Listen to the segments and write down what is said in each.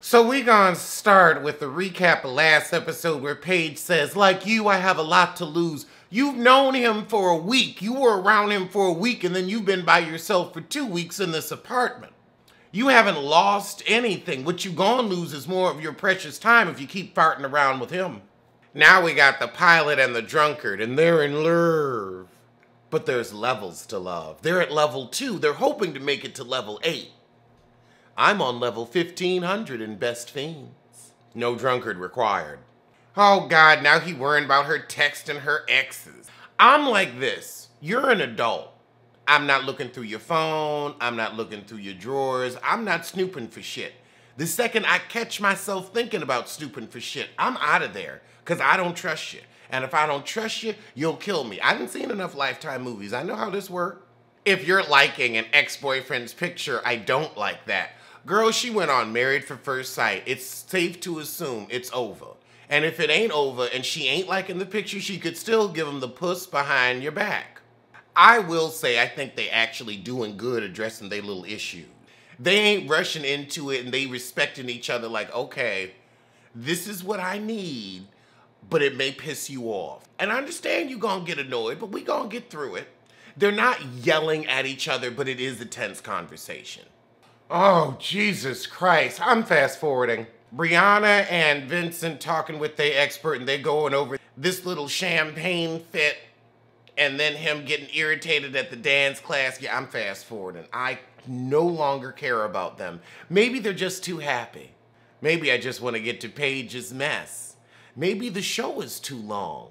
So we gonna start with the recap of last episode where Paige says, like you, I have a lot to lose. You've known him for a week. You were around him for a week and then you've been by yourself for 2 weeks in this apartment. You haven't lost anything. What you gonna lose is more of your precious time if you keep farting around with him. Now we got the pilot and the drunkard and they're in love. But there's levels to love. They're at level 2. They're hoping to make it to level 8. I'm on level 1500 in Best Fiends. No drunkard required. Oh God, now he worrying about her texting her exes. I'm like this. You're an adult. I'm not looking through your phone. I'm not looking through your drawers. I'm not snooping for shit. The second I catch myself thinking about snooping for shit, I'm out of there because I don't trust you. And if I don't trust you, you'll kill me. I haven't seen enough Lifetime movies. I know how this works. If you're liking an ex-boyfriend's picture, I don't like that. Girl, she went on Married for First Sight. It's safe to assume it's over. And if it ain't over and she ain't liking the picture, she could still give him the puss behind your back. I will say I think they actually doing good addressing their little issues. They ain't rushing into it and they respecting each other like, okay, this is what I need, but it may piss you off. And I understand you gonna get annoyed, but we gonna get through it. They're not yelling at each other, but it is a tense conversation. Oh, Jesus Christ. I'm fast forwarding. Brianna and Vincent talking with their expert and they going over this little champagne fit and then him getting irritated at the dance class. Yeah, I'm fast forwarding. I no longer care about them. Maybe they're just too happy. Maybe I just want to get to Paige's mess. Maybe the show is too long.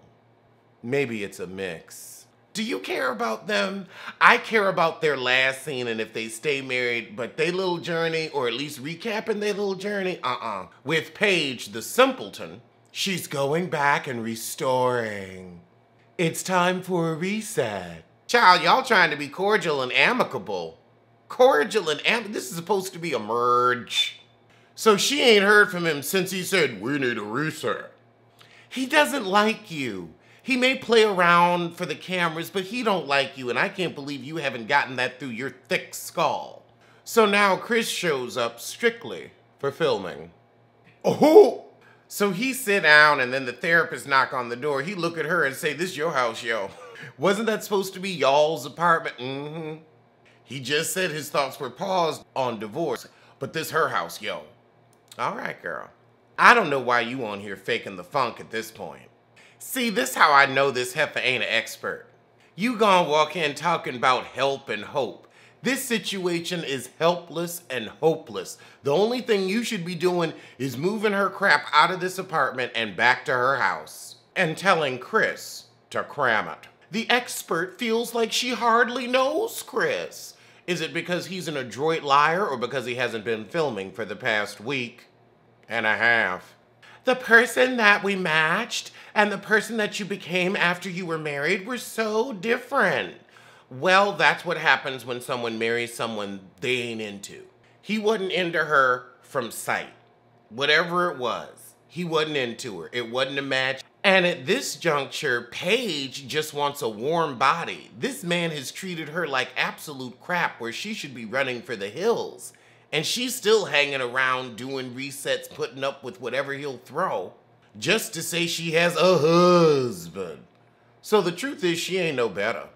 Maybe it's a mix. Do you care about them? I care about their last scene and if they stay married, but their little journey, or at least recapping their little journey, With Paige, the simpleton, she's going back and restoring. It's time for a reset. Child, y'all trying to be cordial and amicable. Cordial and amicable? This is supposed to be a merge. So she ain't heard from him since he said, we need a reset. He doesn't like you. He may play around for the cameras, but he don't like you, and I can't believe you haven't gotten that through your thick skull. So now Chris shows up strictly for filming. Oh! So he sit down, and then the therapist knock on the door. He look at her and say, this your house, yo. Wasn't that supposed to be y'all's apartment? Mm-hmm. He just said his thoughts were paused on divorce, but this her house, yo. All right, girl. I don't know why you on here faking the funk at this point. See, this how I know this heifer ain't an expert. You gonna walk in talking about help and hope. This situation is helpless and hopeless. The only thing you should be doing is moving her crap out of this apartment and back to her house. And telling Chris to cram it. The expert feels like she hardly knows Chris. Is it because he's an adroit liar or because he hasn't been filming for the past week and a half? The person that we matched and the person that you became after you were married were so different. Well, that's what happens when someone marries someone they ain't into. He wasn't into her from sight. Whatever it was, he wasn't into her. It wasn't a match. And at this juncture, Paige just wants a warm body. This man has treated her like absolute crap where she should be running for the hills. And she's still hanging around doing resets, putting up with whatever he'll throw, just to say she has a husband. So the truth is she ain't no better.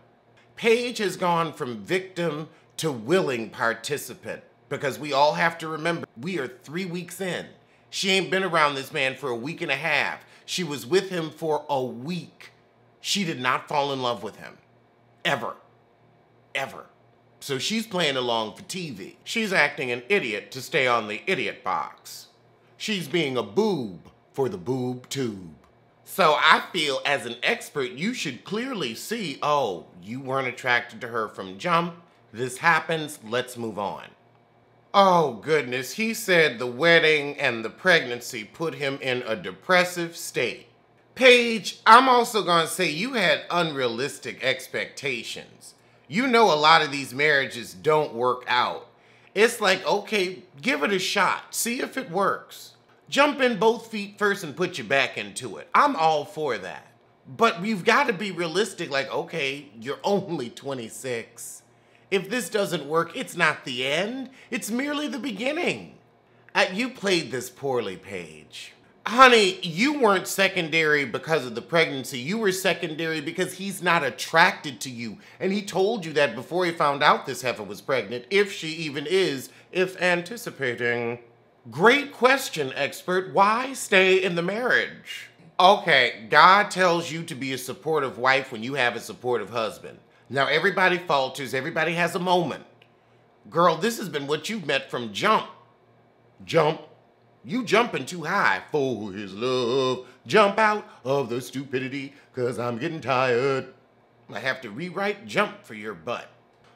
Paige has gone from victim to willing participant, because we all have to remember we are 3 weeks in. She ain't been around this man for a week and a half. She was with him for a week. She did not fall in love with him. Ever. Ever. So she's playing along for TV. She's acting an idiot to stay on the idiot box. She's being a boob for the boob tube. So I feel as an expert, you should clearly see, oh, you weren't attracted to her from jump. This happens, let's move on. Oh goodness, he said the wedding and the pregnancy put him in a depressive state. Paige, I'm also gonna say you had unrealistic expectations. You know a lot of these marriages don't work out. It's like, okay, give it a shot. See if it works. Jump in both feet first and put your back into it. I'm all for that. But you've got to be realistic, like, okay, you're only 26. If this doesn't work, it's not the end. It's merely the beginning. You played this poorly, Paige. Honey, you weren't secondary because of the pregnancy. You were secondary because he's not attracted to you. And he told you that before he found out this heifer was pregnant, if she even is, if anticipating. Great question, expert. Why stay in the marriage? Okay, God tells you to be a supportive wife when you have a supportive husband. Now, everybody falters. Everybody has a moment. Girl, this has been what you've met from jump. Jump. You jumping too high for his love. Jump out of the stupidity, cause I'm getting tired. I have to rewrite jump for your butt.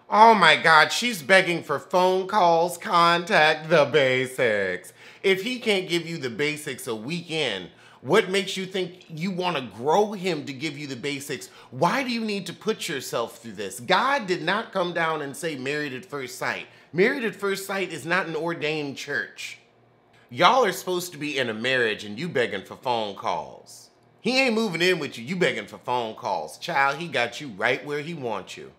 Oh my God, she's begging for phone calls, contact, the basics. If he can't give you the basics a week in, what makes you think you want to grow him to give you the basics? Why do you need to put yourself through this? God did not come down and say married at first sight. Married at first sight is not an ordained church. Y'all are supposed to be in a marriage and you begging for phone calls. He ain't moving in with you, you begging for phone calls. Child, he got you right where he wants you.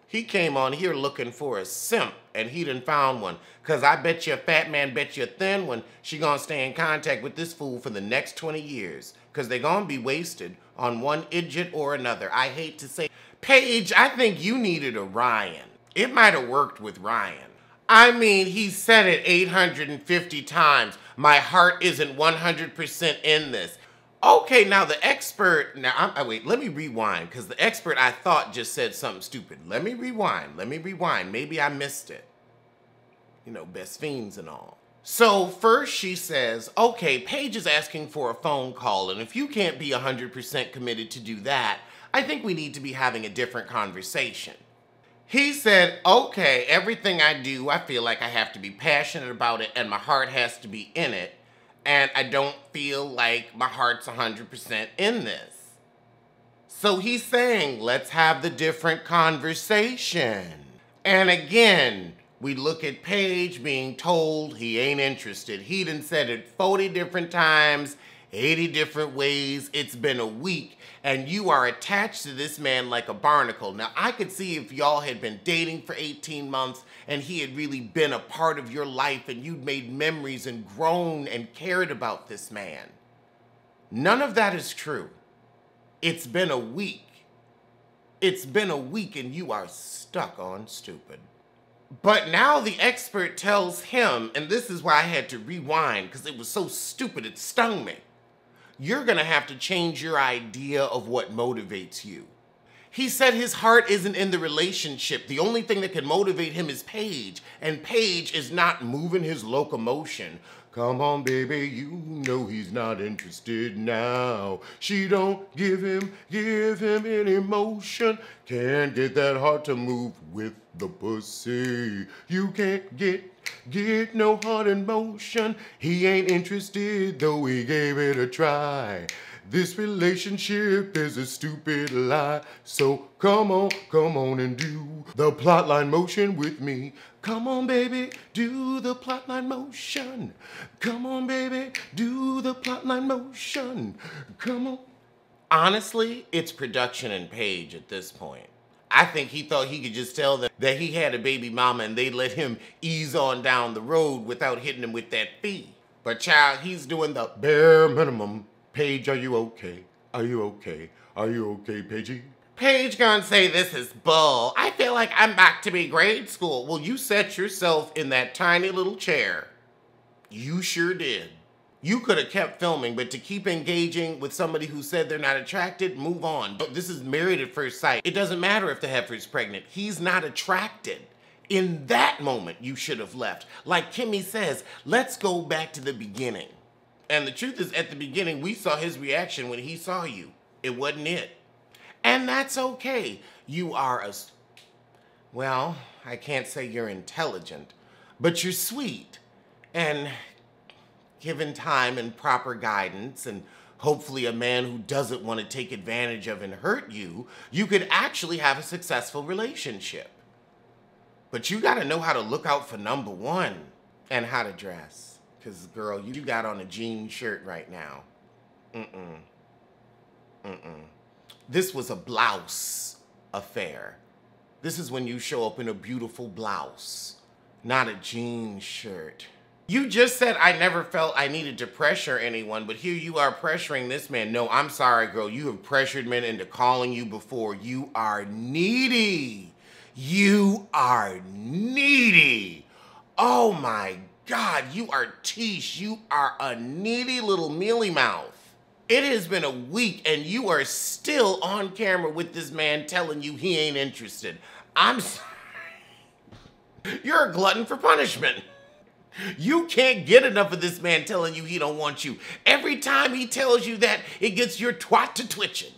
He came on here looking for a simp and he done found one. Cause I bet you a fat man, bet you a thin one, she gonna stay in contact with this fool for the next 20 years. Cause they gonna be wasted on one idiot or another. I hate to say. Paige, I think you needed a Ryan. It might have worked with Ryan. I mean, he said it 850 times. My heart isn't 100% in this. Okay, now the expert, wait, let me rewind, because the expert I thought just said something stupid. Let me rewind. Maybe I missed it. You know, best fiends and all. So first she says, okay, Paige is asking for a phone call, and if you can't be 100% committed to do that, I think we need to be having a different conversation. He said, okay, everything I do, I feel like I have to be passionate about it and my heart has to be in it. And I don't feel like my heart's 100% in this. So he's saying, let's have the different conversation. And again, we look at Paige being told he ain't interested. He done said it 40 different times, 80 different ways. It's been a week. And you are attached to this man like a barnacle. Now, I could see if y'all had been dating for 18 months and he had really been a part of your life and you'd made memories and grown and cared about this man. None of that is true. It's been a week. It's been a week and you are stuck on stupid. But now the expert tells him, and this is why I had to rewind because it was so stupid it stung me. You're gonna have to change your idea of what motivates you. He said his heart isn't in the relationship. The only thing that can motivate him is Paige, and Paige is not moving his locomotion. Come on, baby, you know he's not interested now. She don't give him any motion. Can't get that heart to move with the pussy. You can't get no heart in motion. He ain't interested, though he gave it a try. This relationship is a stupid lie. So come on and do the plotline motion with me. Come on, baby, do the plotline motion. Come on, baby, do the plotline motion. Come on. Honestly, it's production and Paige at this point. I think he thought he could just tell them that he had a baby mama and they'd let him ease on down the road without hitting him with that fee. But child, he's doing the bare minimum. Paige, are you okay? Are you okay? Are you okay, Paigey? Paige gonna say this is bull. I feel like I'm back to be grade school. Well, you set yourself in that tiny little chair. You sure did. You could have kept filming, but to keep engaging with somebody who said they're not attracted, move on. This is married at first sight. It doesn't matter if the heifer's pregnant. He's not attracted. In that moment, you should have left. Like Kimmy says, let's go back to the beginning. And the truth is, at the beginning, we saw his reaction when he saw you. It wasn't it. And that's okay. You are well, I can't say you're intelligent, but you're sweet. And given time and proper guidance and hopefully a man who doesn't want to take advantage of and hurt you, you could actually have a successful relationship. But you got to know how to look out for number one and how to dress. Because, girl, you got on a jean shirt right now. This was a blouse affair. This is when you show up in a beautiful blouse, not a jean shirt. You just said I never felt I needed to pressure anyone, but here you are pressuring this man. No, I'm sorry, girl. You have pressured men into calling you before. You are needy. You are needy. Oh my God, you are Tish. You are a needy little mealy mouth. It has been a week and you are still on camera with this man telling you he ain't interested. I'm sorry. You're a glutton for punishment. You can't get enough of this man telling you he don't want you. Every time he tells you that, it gets your twat to twitching.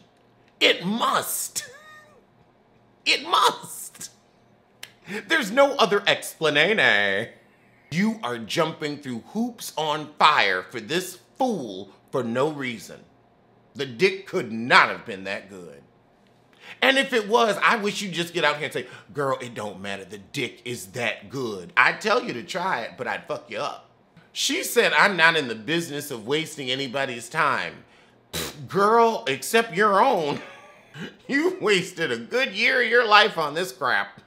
It must. It must. There's no other explanation. You are jumping through hoops on fire for this fool for no reason. The dick could not have been that good. And if it was, I wish you'd just get out here and say, girl, it don't matter. The dick is that good. I'd tell you to try it, but I'd fuck you up. She said, I'm not in the business of wasting anybody's time. Pfft, girl, except your own. You wasted a good year of your life on this crap.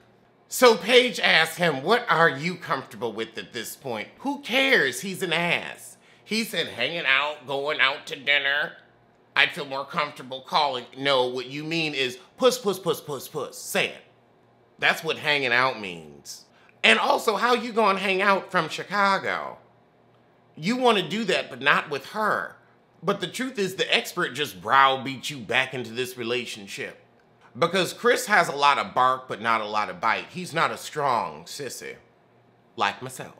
So Paige asked him, what are you comfortable with at this point? Who cares? He's an ass. He said, hanging out, going out to dinner. I'd feel more comfortable calling. No, what you mean is puss, puss, puss, puss, puss. Say it. That's what hanging out means. And also, how you gonna hang out from Chicago? You want to do that, but not with her. But the truth is, the expert just browbeat you back into this relationship. Because Chris has a lot of bark, but not a lot of bite. He's not a strong sissy, like myself.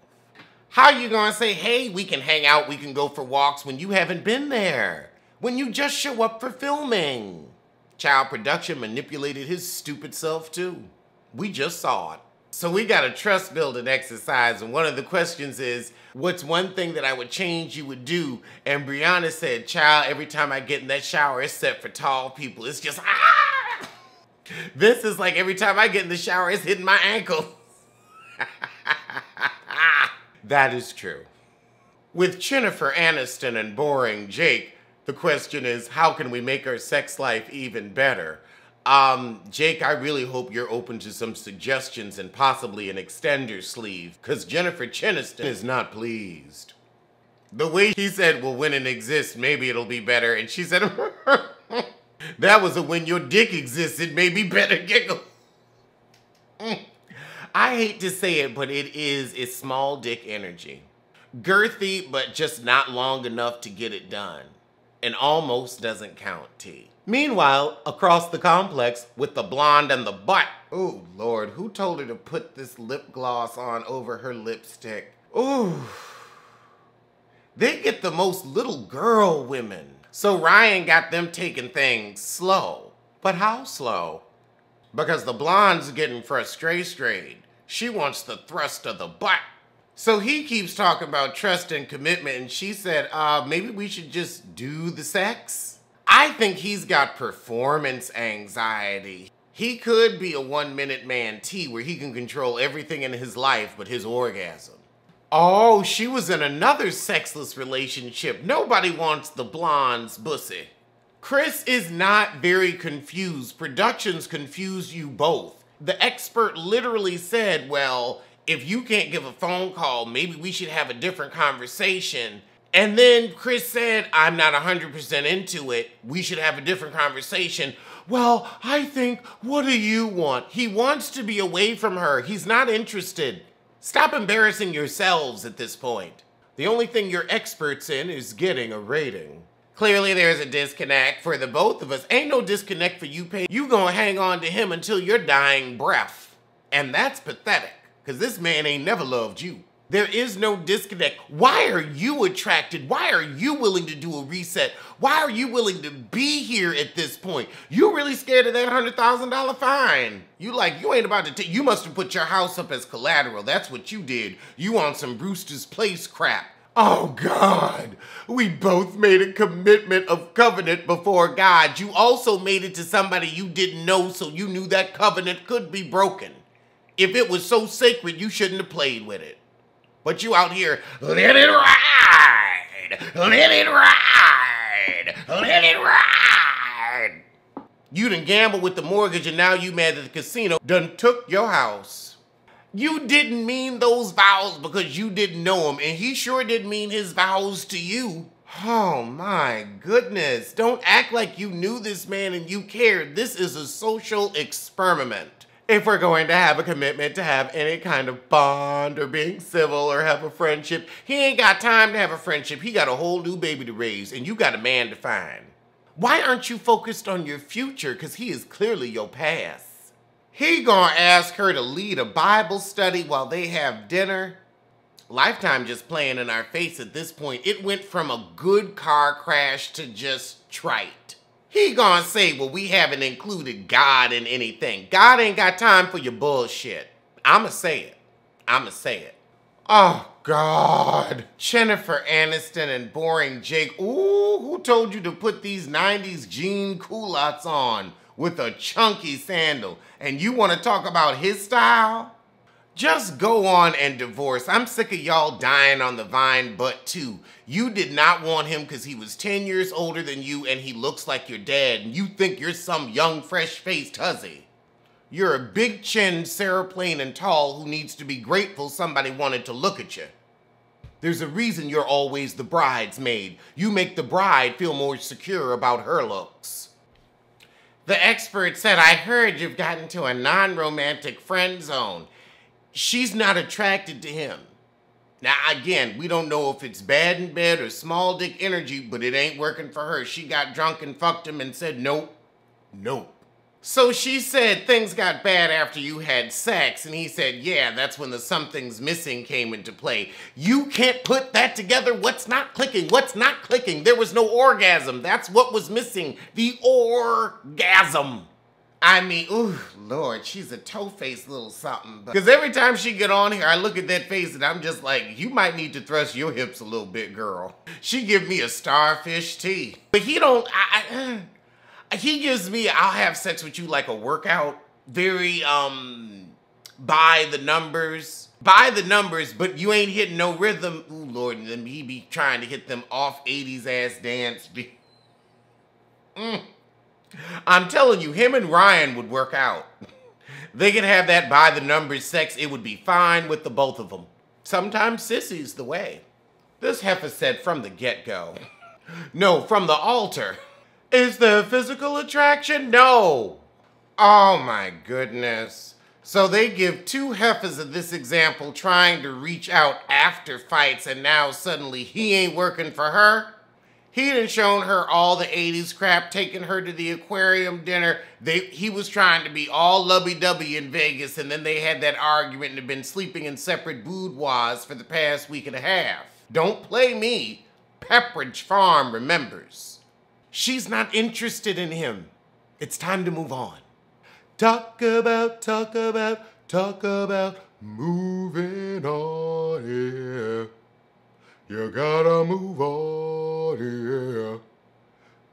How you gonna say, hey, we can hang out, we can go for walks when you haven't been there? When you just show up for filming. Child production manipulated his stupid self too. We just saw it. So we got a trust building exercise, and one of the questions is, what's one thing that I would change you would do? And Brianna said, child, every time I get in that shower, it's set for tall people. It's just, ah! This is like every time I get in the shower, it's hitting my ankle. That is true. With Jennifer Aniston and boring Jake, the question is, how can we make our sex life even better? Jake, I really hope you're open to some suggestions and possibly an extender sleeve, because Jennifer Aniston is not pleased. The way he said, well, when it exists, maybe it'll be better, and she said, that was a when your dick exists, it may be better giggle. I hate to say it, but it's small dick energy. Girthy, but just not long enough to get it done. And almost doesn't count, T. Meanwhile, across the complex with the blonde and the butt. Oh, Lord, who told her to put this lip gloss on over her lipstick? Ooh. They get the most little girl women. So Ryan got them taking things slow. But how slow? Because the blonde's getting frustrated. She wants the thrust of the butt. So he keeps talking about trust and commitment, and she said, maybe we should just do the sex? I think he's got performance anxiety. He could be a 1-minute man T where he can control everything in his life but his orgasm. Oh, she was in another sexless relationship. Nobody wants the blonde's pussy. Chris is not very confused. Productions confuse you both. The expert literally said, well, if you can't give a phone call, maybe we should have a different conversation. And then Chris said, I'm not 100% into it. We should have a different conversation. Well, I think, what do you want? He wants to be away from her. He's not interested. Stop embarrassing yourselves at this point. The only thing you're experts in is getting a rating. Clearly there's a disconnect for the both of us. Ain't no disconnect for you, Paige. You gonna hang on to him until your dying breath. And that's pathetic. Because this man ain't never loved you. There is no disconnect. Why are you attracted? Why are you willing to do a reset? Why are you willing to be here at this point? You really scared of that $100,000 fine. You ain't about to take, you must have put your house up as collateral. That's what you did. You on some Brewster's Place crap. Oh God, we both made a commitment of covenant before God. You also made it to somebody you didn't know, so you knew that covenant could be broken. If it was so sacred, you shouldn't have played with it. But you out here, let it ride, let it ride, let it ride. You done gambled with the mortgage and now you mad that the casino done took your house. You didn't mean those vows because you didn't know him, and he sure didn't mean his vows to you. Oh my goodness. Don't act like you knew this man and you cared. This is a social experiment. If we're going to have a commitment to have any kind of bond or being civil or have a friendship, he ain't got time to have a friendship. He got a whole new baby to raise, and you got a man to find. Why aren't you focused on your future? Because he is clearly your past. He gonna ask her to lead a Bible study while they have dinner. Lifetime just playing in our face at this point. It went from a good car crash to just trite. He gonna say, well, we haven't included God in anything. God ain't got time for your bullshit. I'ma say it. I'ma say it. Oh, God. Jennifer Aniston and boring Jake. Ooh, who told you to put these 90s jean culottes on with a chunky sandal? And you want to talk about his style? Just go on and divorce. I'm sick of y'all dying on the vine, but too. You did not want him because he was 10 years older than you and he looks like your dad, and you think you're some young, fresh-faced hussy. You're a big-chinned, Sarah-plain and tall who needs to be grateful somebody wanted to look at you. There's a reason you're always the bridesmaid. You make the bride feel more secure about her looks. The expert said, I heard you've gotten to a non-romantic friend zone. She's not attracted to him. Now, again, we don't know if it's bad in bed or small dick energy, but it ain't working for her. She got drunk and fucked him and said, nope, nope. So she said things got bad after you had sex, and he said, yeah, that's when the something's missing came into play. You can't put that together. What's not clicking? What's not clicking? There was no orgasm. That's what was missing. The orgasm. I mean, ooh, Lord, she's a toe-faced little something. Because every time she get on here, I look at that face and I'm just like, you might need to thrust your hips a little bit, girl. She give me a starfish tea. But he don't, he gives me, I'll have sex with you like a workout. Very, by the numbers. By the numbers, but you ain't hitting no rhythm. Ooh, Lord, and then he be trying to hit them off 80s ass dance. I'm telling you, him and Ryan would work out. They could have that by the numbers sex. It would be fine with the both of them. Sometimes sissy's the way. This heifer said from the get-go. No, from the altar. Is there physical attraction? No. Oh my goodness. So they give two heifers of this example trying to reach out after fights, and now suddenly he ain't working for her. He done shown her all the 80s crap, taking her to the aquarium dinner. He was trying to be all lovey-dovey in Vegas, and then they had that argument and have been sleeping in separate boudoirs for the past week and a half. Don't play me. Pepperidge Farm remembers. She's not interested in him. It's time to move on. Talk about moving on, yeah. You gotta move on, yeah.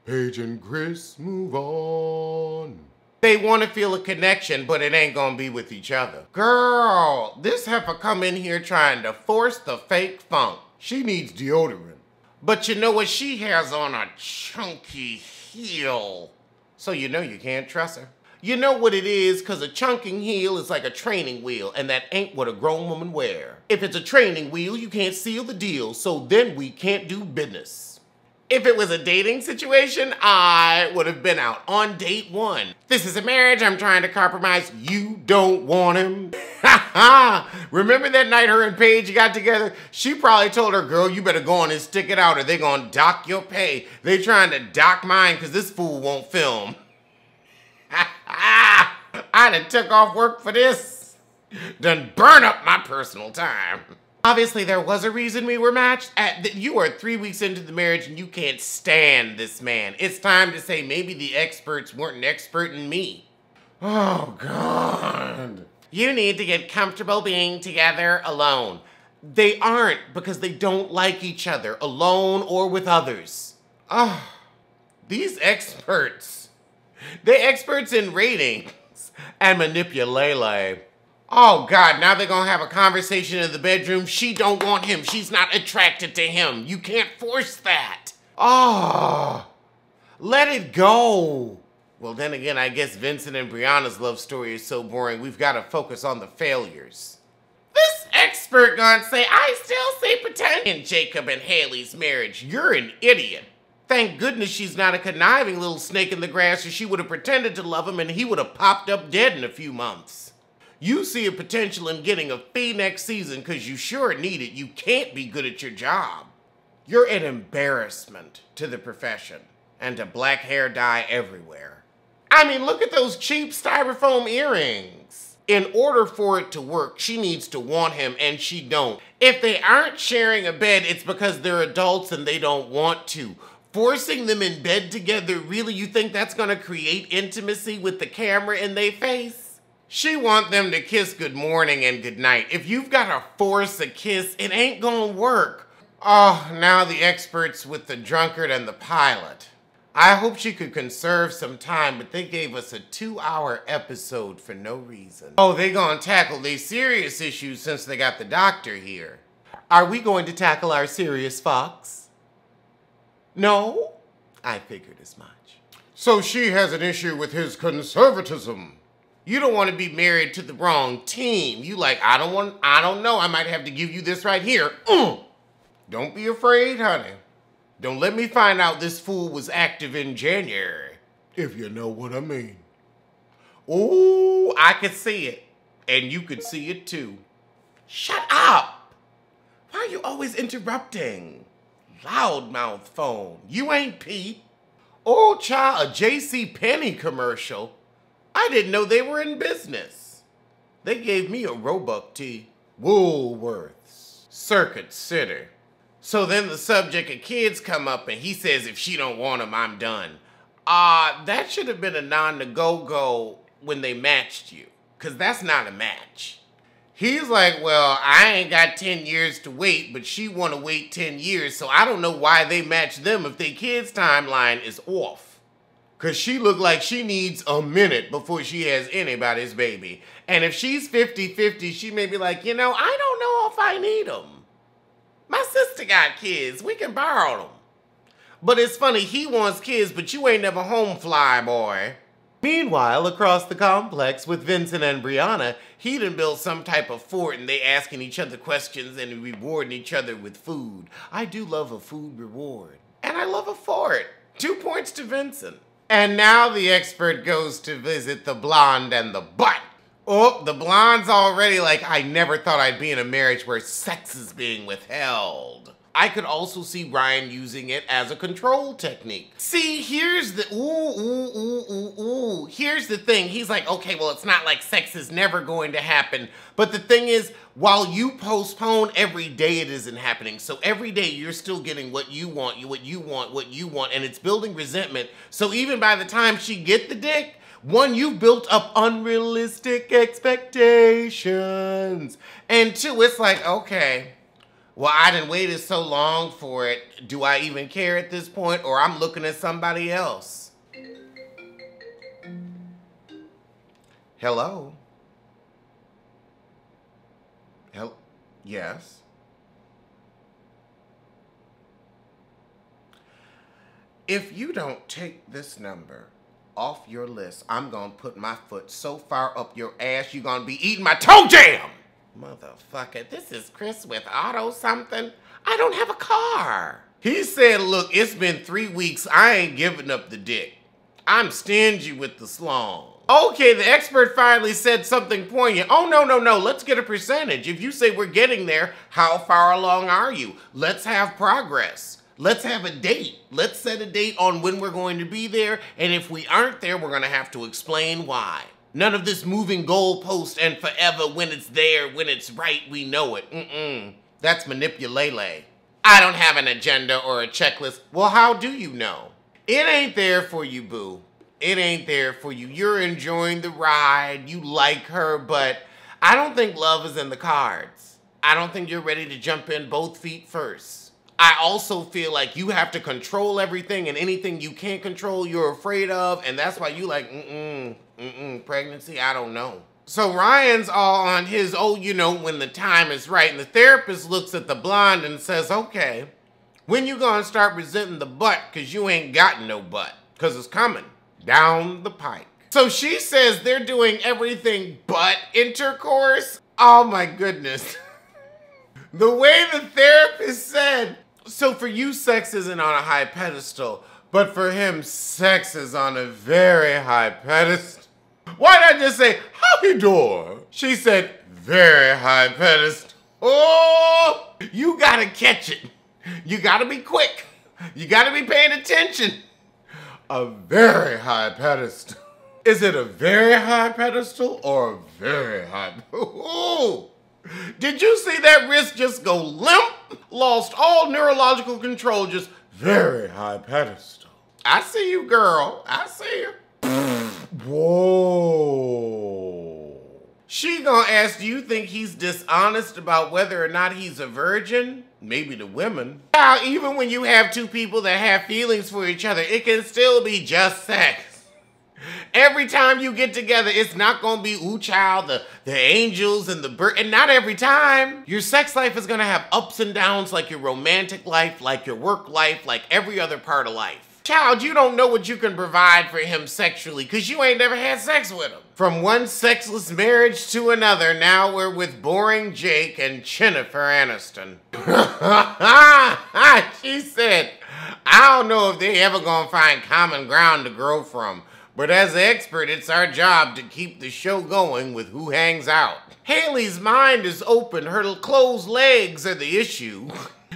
Paige and Chris, move on. They want to feel a connection, but it ain't gonna be with each other. Girl, this heifer come in here trying to force the fake funk. She needs deodorant. But you know what? She has on a chunky heel. So you know you can't trust her. You know what it is, because a chunking heel is like a training wheel, and that ain't what a grown woman wear. If it's a training wheel, you can't seal the deal, so then we can't do business. If it was a dating situation, I would have been out on date one. This is a marriage, I'm trying to compromise. You don't want him. Remember that night her and Paige got together? She probably told her, girl, you better go on and stick it out or they gonna dock your pay. They trying to dock mine because this fool won't film. I done took off work for this. Done burn up my personal time. Obviously, there was a reason we were matched. You are 3 weeks into the marriage and you can't stand this man. It's time to say maybe the experts weren't an expert in me. Oh, God. You need to get comfortable being together alone. They aren't because they don't like each other, alone or with others. Oh, these experts. They're experts in ratings and manipulate. Oh, God, now they're gonna have a conversation in the bedroom. She don't want him. She's not attracted to him. You can't force that. Oh, let it go. Well, then again, I guess Vincent and Brianna's love story is so boring, we've got to focus on the failures. expert gonna say, I still see potential in Jacob and Haley's marriage. You're an idiot. Thank goodness she's not a conniving little snake in the grass, or she would have pretended to love him and he would have popped up dead in a few months. You see a potential in getting a fee next season because you sure need it. You can't be good at your job. You're an embarrassment to the profession and to black hair dye everywhere. I mean, look at those cheap styrofoam earrings. In order for it to work, she needs to want him, and she don't. If they aren't sharing a bed, it's because they're adults and they don't want to. Forcing them in bed together, really, you think that's gonna create intimacy with the camera in their face? She want them to kiss good morning and good night. If you've gotta force a kiss, it ain't gonna work. Oh, now the experts with the drunkard and the pilot. I hope she could conserve some time, but they gave us a 2-hour episode for no reason. Oh, they gonna tackle these serious issues since they got the doctor here. Are we going to tackle our serious fox? No? I figured as much. So she has an issue with his conservatism. You don't want to be married to the wrong team. You like, I don't know, I might have to give you this right here. Don't be afraid, honey. Don't let me find out this fool was active in January, if you know what I mean. Oh, I could see it. And you could see it too. Shut up! Why are you always interrupting? Loudmouth phone. You ain't Pete. Oh, child, a JCPenney commercial. I didn't know they were in business. They gave me a Roebuck tea. Woolworths. Circuit Center. So then the subject of kids come up and he says, if she don't want them, I'm done. That should have been a non-go-go when they matched you, because that's not a match. He's like, well, I ain't got 10 years to wait, but she want to wait 10 years, so I don't know why they match them if their kids' timeline is off. Because she look like she needs a minute before she has anybody's baby. And if she's 50-50, she may be like, you know, I don't know if I need them. My sister got kids. We can borrow them. But it's funny, he wants kids, but you ain't never home fly, boy. Meanwhile, across the complex with Vincent and Brianna, he done built some type of fort and they asking each other questions and rewarding each other with food. I do love a food reward. And I love a fort. 2 points to Vincent. And now the expert goes to visit the blonde and the butt. Oh, the blonde's already like, I never thought I'd be in a marriage where sex is being withheld. I could also see Ryan using it as a control technique. See, here's the, here's the thing. He's like, okay, well, it's not like sex is never going to happen. But the thing is, while you postpone, every day it isn't happening. So every day you're still getting what you want, and it's building resentment. So even by the time she get the dick, one, you've built up unrealistic expectations. And two, it's like, okay, well, I done waited so long for it. Do I even care at this point? Or I'm looking at somebody else. Hello? Yes? If you don't take this number off your list, I'm gonna put my foot so far up your ass, you're gonna be eating my toe jam! Motherfucker, this is Chris with Auto something. I don't have a car. He said, look, it's been 3 weeks. I ain't giving up the dick. I'm stingy with the slong. Okay, the expert finally said something poignant. Oh, no, let's get a percentage. If you say we're getting there, how far along are you? Let's have progress. Let's have a date. Let's set a date on when we're going to be there. And if we aren't there, we're gonna have to explain why. None of this moving goalpost and forever when it's there, when it's right, we know it. That's manipulate. I don't have an agenda or a checklist. Well, how do you know? It ain't there for you, boo. It ain't there for you. You're enjoying the ride. You like her, but I don't think love is in the cards. I don't think you're ready to jump in both feet first. I also feel like you have to control everything, and anything you can't control, you're afraid of, and that's why you like, pregnancy, I don't know. So Ryan's all on his, you know, when the time is right, and the therapist looks at the blonde and says, okay, when you gonna start resenting the butt, because you ain't got no butt, because it's coming down the pike. So she says they're doing everything but intercourse. Oh my goodness. The way the therapist said, so for you, sex isn't on a high pedestal, but for him, sex is on a very high pedestal. Why not just say, how you doing? She said, very high pedestal. Oh, you gotta catch it. You gotta be quick. You gotta be paying attention. A very high pedestal. Is it a very high pedestal or a very high? Ooh. Did you see that wrist just go limp? Lost all neurological control, just very high pedestal. I see you, girl. I see you. Whoa. She gonna ask, do you think he's dishonest about whether or not he's a virgin? Maybe to women. Now, even when you have two people that have feelings for each other, it can still be just sex. Every time you get together, it's not gonna be, ooh child, the angels and the bird, and not every time. Your sex life is gonna have ups and downs like your romantic life, like your work life, like every other part of life. Child, you don't know what you can provide for him sexually because you ain't never had sex with him. From one sexless marriage to another, now we're with boring Jake and Jennifer Aniston. She said, I don't know if they ever gonna find common ground to grow from, but as an expert, it's our job to keep the show going with who hangs out. Haley's mind is open, her closed legs are the issue.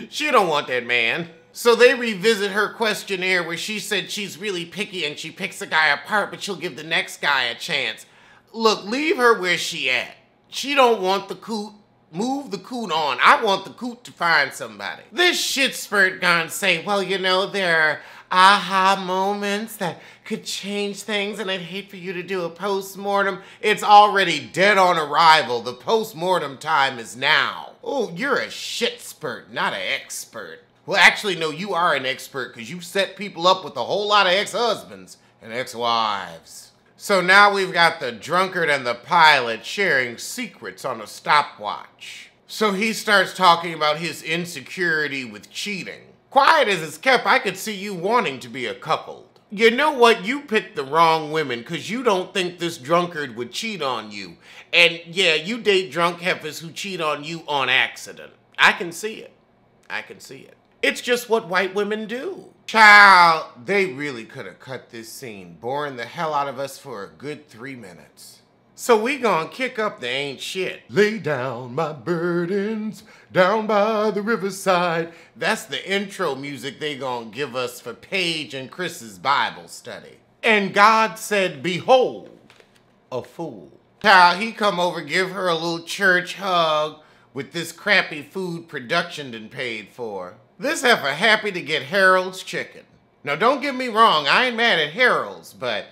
She don't want that man. So they revisit her questionnaire where she said she's really picky and she picks a guy apart, but she'll give the next guy a chance. Look, leave her where she at. She don't want the coot. Move the coot on. I want the coot to find somebody. This shit spurt gonna say, well, you know, there are aha moments that could change things and I'd hate for you to do a post-mortem. It's already dead on arrival. The post-mortem time is now. Oh, you're a shit spurt, not an expert. Well, actually, no, you are an expert because you set people up with a whole lot of ex-husbands and ex-wives. So now we've got the drunkard and the pilot sharing secrets on a stopwatch. So he starts talking about his insecurity with cheating. Quiet as it's kept, I could see you wanting to be a coupled. You know what? You picked the wrong women because you don't think this drunkard would cheat on you. And yeah, you date drunk heifers who cheat on you on accident. I can see it. I can see it. It's just what white women do. Child, they really could have cut this scene, boring the hell out of us for a good 3 minutes. So we gonna kick up the ain't shit. Lay down my burdens down by the riverside. That's the intro music they gonna give us for Paige and Chris's Bible study. And God said, behold, a fool. Child, he come over, give her a little church hug with this crappy food production done paid for. This heifer happy to get Harold's chicken. Now don't get me wrong, I ain't mad at Harold's, but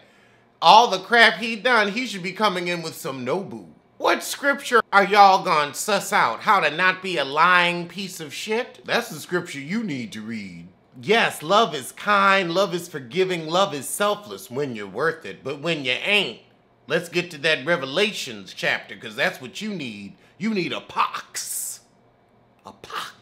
all the crap he done, he should be coming in with some Nobu. What scripture are y'all gonna suss out? How to not be a lying piece of shit? That's the scripture you need to read. Yes, love is kind, love is forgiving, love is selfless when you're worth it, but when you ain't, let's get to that Revelations chapter, because that's what you need. You need a pox. A pox.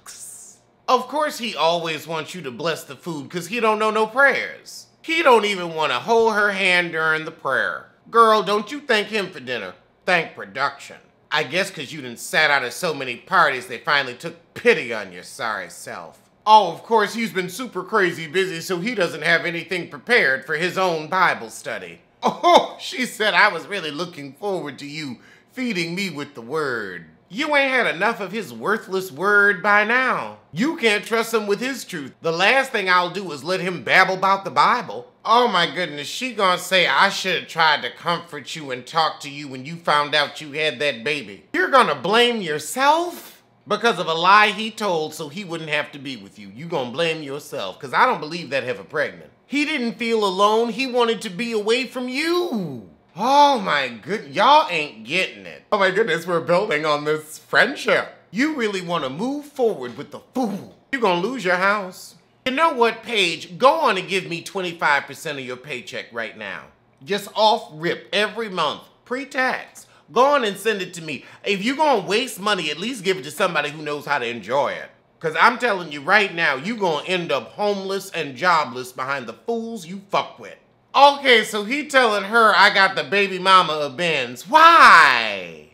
Of course he always wants you to bless the food because he don't know no prayers. He don't even want to hold her hand during the prayer. Girl, don't you thank him for dinner. Thank production. I guess because you done sat out of so many parties they finally took pity on your sorry self. Oh, of course he's been super crazy busy so he doesn't have anything prepared for his own Bible study. Oh, she said I was really looking forward to you feeding me with the word. You ain't had enough of his worthless word by now. You can't trust him with his truth. The last thing I'll do is let him babble about the Bible. Oh my goodness, she gonna say I should have tried to comfort you and talk to you when you found out you had that baby. You're gonna blame yourself? Because of a lie he told so he wouldn't have to be with you. You gonna blame yourself, because I don't believe that heifer pregnant. He didn't feel alone, he wanted to be away from you. Oh my goodness, y'all ain't getting it. Oh my goodness, we're building on this friendship. You really want to move forward with the fool. You're gonna lose your house. You know what, Paige? Go on and give me 25% of your paycheck right now. Just off rip every month, pre-tax. Go on and send it to me. If you're gonna waste money, at least give it to somebody who knows how to enjoy it. Because I'm telling you right now, you're gonna end up homeless and jobless behind the fools you fuck with. Okay, so he telling her I got the baby mama of Benz. Why?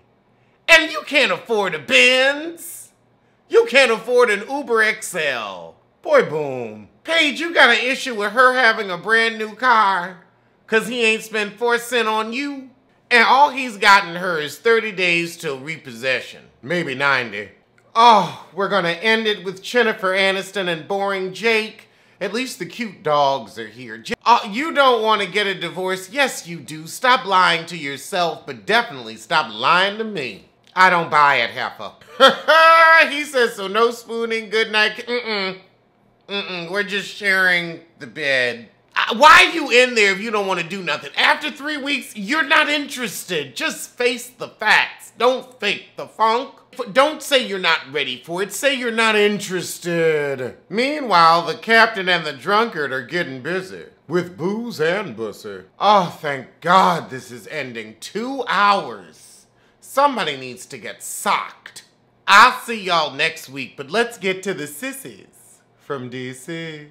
And you can't afford a Benz. You can't afford an Uber XL. Boy, boom. Paige, you got an issue with her having a brand new car because he ain't spent 4 cents on you? And all he's gotten her is 30 days till repossession. Maybe 90. Oh, we're gonna end it with Jennifer Aniston and boring Jake. At least the cute dogs are here. You don't want to get a divorce? Yes, you do. Stop lying to yourself, but definitely stop lying to me. I don't buy it, Heifer. He says, so no spooning, good night. We're just sharing the bed. Why are you in there if you don't want to do nothing? After 3 weeks, you're not interested. Just face the facts. Don't fake the funk. Don't say you're not ready for it. Say you're not interested. Meanwhile, the captain and the drunkard are getting busy. With booze and bussy. Oh, thank God this is ending. 2 hours. Somebody needs to get socked. I'll see y'all next week, but let's get to the sissies from DC.